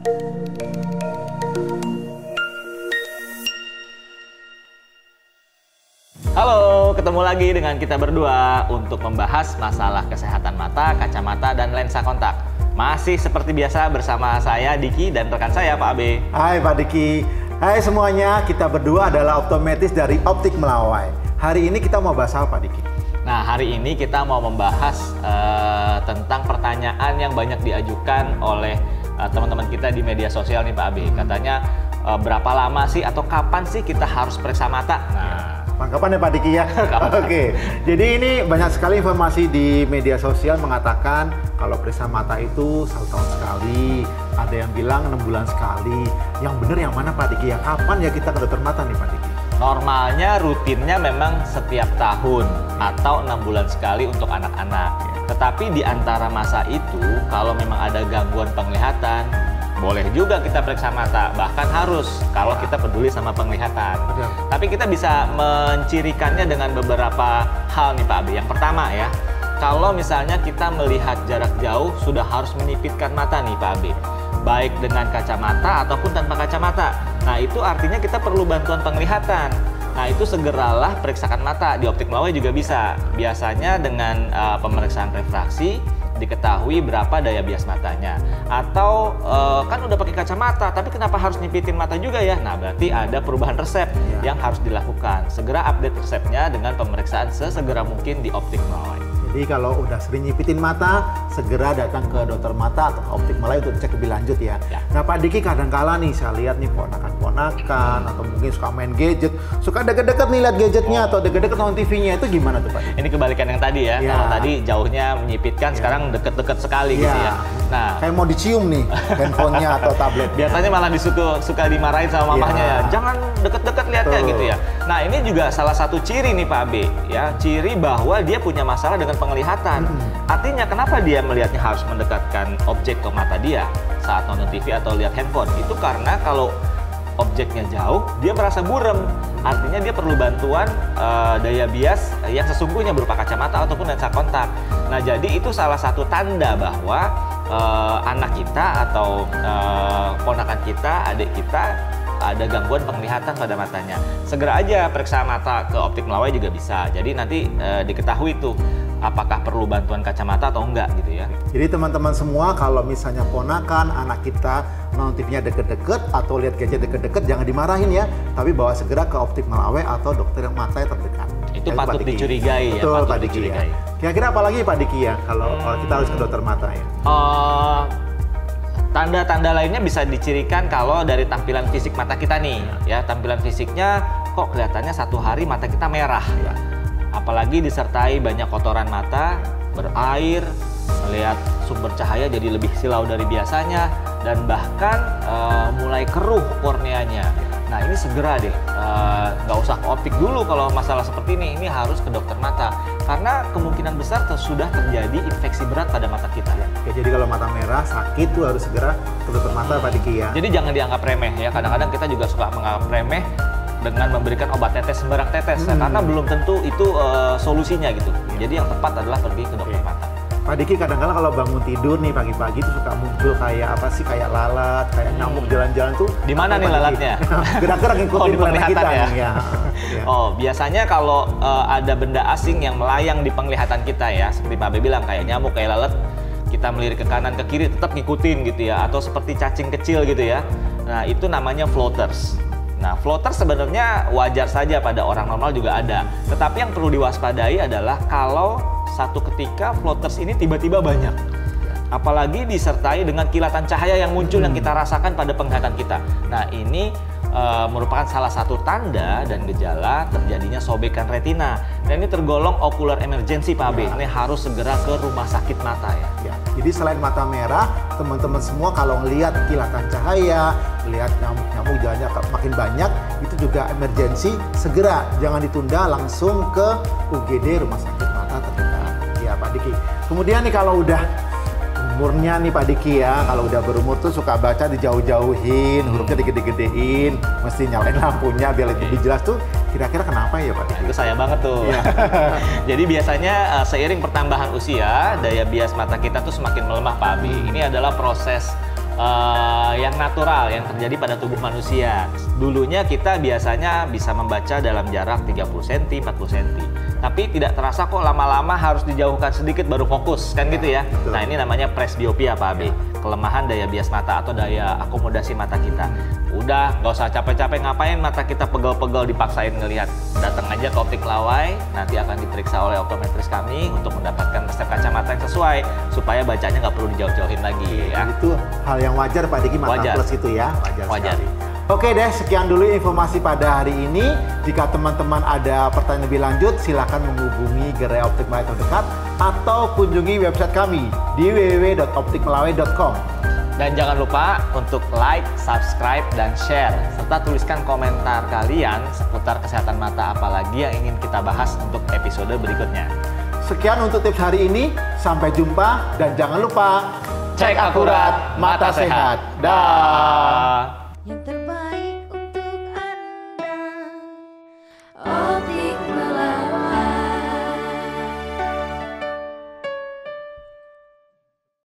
Halo, ketemu lagi dengan kita berdua untuk membahas masalah kesehatan mata, kacamata, dan lensa kontak. Masih seperti biasa bersama saya, Diki, dan rekan saya, Pak Abe. Hai Pak Diki. Hai semuanya, kita berdua adalah optometris dari Optik Melawai. Hari ini kita mau bahas apa, Pak Diki? Nah, hari ini kita mau membahas tentang pertanyaan yang banyak diajukan oleh teman-teman kita di media sosial nih, Pak Abe. Katanya, berapa lama sih atau kapan sih kita harus periksa mata? Nah, tanggapan ya Pak Diki ya? Oke, jadi ini banyak sekali informasi di media sosial mengatakan kalau periksa mata itu 1 tahun sekali, ada yang bilang 6 bulan sekali. Yang benar yang mana Pak Diki ya? Kapan ya kita ke dokter mata nih Pak Diki? Normalnya rutinnya memang setiap tahun atau 6 bulan sekali untuk anak-anak. Tetapi di antara masa itu, kalau memang ada gangguan penglihatan, boleh juga kita periksa mata, bahkan harus kalau kita peduli sama penglihatan. Betul. Tapi kita bisa mencirikannya dengan beberapa hal nih Pak Abi. Yang pertama ya, kalau misalnya kita melihat jarak jauh sudah harus menyipitkan mata nih Pak Abi, baik dengan kacamata ataupun tanpa kacamata. Nah itu artinya kita perlu bantuan penglihatan. Nah itu segeralah periksakan mata. Di Optik Melawai juga bisa. Biasanya dengan pemeriksaan refraksi diketahui berapa daya bias matanya. Atau kan udah pakai kacamata, tapi kenapa harus nyipitin mata juga ya? Nah berarti ada perubahan resep yang harus dilakukan. Segera update resepnya dengan pemeriksaan sesegera mungkin di Optik Melawai. Jadi kalau udah sering nyipitin mata, segera datang ke dokter mata atau Optik Melawai untuk cek lebih lanjut ya. Nah Pak Diki, kadang-kala nih saya lihat nih ponakan-ponakan atau mungkin suka main gadget, suka deket-deket nih lihat gadgetnya atau deket-deket nonton TV-nya, itu gimana tuh Pak Diki? Ini kebalikan yang tadi ya. Kalau tadi jauhnya menyipitkan, sekarang deket-deket sekali gitu ya. Nah, kayak mau dicium nih handphonenya atau tablet. Biasanya malah suka dimarahin sama mamahnya ya. Jangan deket-deket lihat kayak gitu ya. Nah ini juga salah satu ciri nih Pak B ya, ciri bahwa dia punya masalah dengan penglihatan. Artinya kenapa dia melihatnya harus mendekatkan objek ke mata dia saat nonton TV atau lihat handphone? Itu karena kalau objeknya jauh, dia merasa buram. Artinya dia perlu bantuan daya bias yang sesungguhnya berupa kacamata ataupun lensa kontak. Nah jadi itu salah satu tanda bahwa anak kita atau ponakan kita, adik kita ada gangguan penglihatan pada matanya. Segera aja periksa mata ke Optik Melawai juga bisa. Jadi nanti diketahui tuh apakah perlu bantuan kacamata atau enggak gitu ya. Jadi teman-teman semua, kalau misalnya ponakan anak kita nonton TV-nya deket-deket atau lihat gadget deket-deket, jangan dimarahin ya, tapi bawa segera ke Optik Melawai atau dokter yang mata yang terdekat. Itu ya, patut dicurigai ya. Betul, patut Pak Diki dicurigai. Ya. Kira-kira apa lagi Pak Diki ya kalau kita harus ke dokter mata ya? Tanda-tanda lainnya bisa dicirikan kalau dari tampilan fisik mata kita nih ya. Tampilan fisiknya kok kelihatannya satu hari mata kita merah ya. Apalagi disertai banyak kotoran mata, berair, melihat sumber cahaya jadi lebih silau dari biasanya, dan bahkan mulai keruh korneanya. Nah ini segera deh, nggak usah ke optik dulu kalau masalah seperti ini harus ke dokter mata. Karena kemungkinan besar sudah terjadi infeksi berat pada mata kita. Oke, jadi kalau mata merah, sakit tuh harus segera ke dokter mata Pak Diki ya. Jadi jangan dianggap remeh ya, kadang-kadang kita juga suka menganggap remeh dengan memberikan obat tetes sembarang tetes, karena belum tentu itu solusinya gitu. Jadi yang tepat adalah pergi ke dokter mata. Pak Diki, kadang-kadang kalau bangun tidur nih pagi-pagi tuh suka muncul kayak apa sih, kayak lalat, kayak nyamuk jalan-jalan tuh. Di mana nih lalatnya? Gerak-gerak ngikutin di penglihatan kita ya. Oh, biasanya kalau ada benda asing yang melayang di penglihatan kita ya, seperti Pak Abe bilang kayak nyamuk, kayak lalat, kita melirik ke kanan ke kiri tetap ngikutin gitu ya, atau seperti cacing kecil gitu ya. Nah, itu namanya floaters. Nah, floater sebenarnya wajar saja pada orang normal juga ada. Tetapi yang perlu diwaspadai adalah kalau satu ketika floaters ini tiba-tiba banyak. Apalagi disertai dengan kilatan cahaya yang muncul yang kita rasakan pada penglihatan kita. Nah, ini merupakan salah satu tanda dan gejala terjadinya sobekan retina. Dan ini tergolong ocular emergency Pak Abe. Ini harus segera ke rumah sakit mata ya. Jadi selain mata merah, teman-teman semua kalau ngelihat kilatan cahaya, lihat nyamuk-nyamuk jalannya makin banyak, itu juga emergency, segera, jangan ditunda, langsung ke UGD rumah sakit mata terdekat. Ya Pak Diki. Kemudian nih kalau udah umurnya nih Pak Diki ya, kalau udah berumur tuh suka baca dijauh-jauhin, hurufnya digede-gedein, mesti nyalain lampunya biar lebih jelas tuh. Kira-kira kenapa ya Pak Diki? Itu saya banget tuh. Jadi biasanya seiring pertambahan usia, daya bias mata kita tuh semakin melemah Pak Abi. Ini adalah proses yang natural yang terjadi pada tubuh manusia. Dulunya kita biasanya bisa membaca dalam jarak 30 cm, 40 cm. Tapi tidak terasa kok lama-lama harus dijauhkan sedikit baru fokus, kan gitu ya. Betul. Nah ini namanya presbiopia Pak Abe, kelemahan daya bias mata atau daya akomodasi mata kita. Udah, nggak usah capek-capek ngapain mata kita pegel-pegel dipaksain ngelihat. Datang aja ke Optik Melawai, nanti akan diperiksa oleh optometris kami untuk mendapatkan resep kacamata yang sesuai, supaya bacanya nggak perlu dijauh-jauhin lagi ya. Itu hal yang wajar Pak Diki, mata Wajar. plus itu ya. Wajar. Sekali. Oke deh, sekian dulu informasi pada hari ini. Jika teman-teman ada pertanyaan lebih lanjut, silakan menghubungi Gerai Optik Melawai terdekat atau kunjungi website kami di www.optikmelawai.com. Dan jangan lupa untuk like, subscribe, dan share, serta tuliskan komentar kalian seputar kesehatan mata apalagi yang ingin kita bahas untuk episode berikutnya. Sekian untuk tips hari ini, sampai jumpa dan jangan lupa Cek akurat, mata sehat. Dah.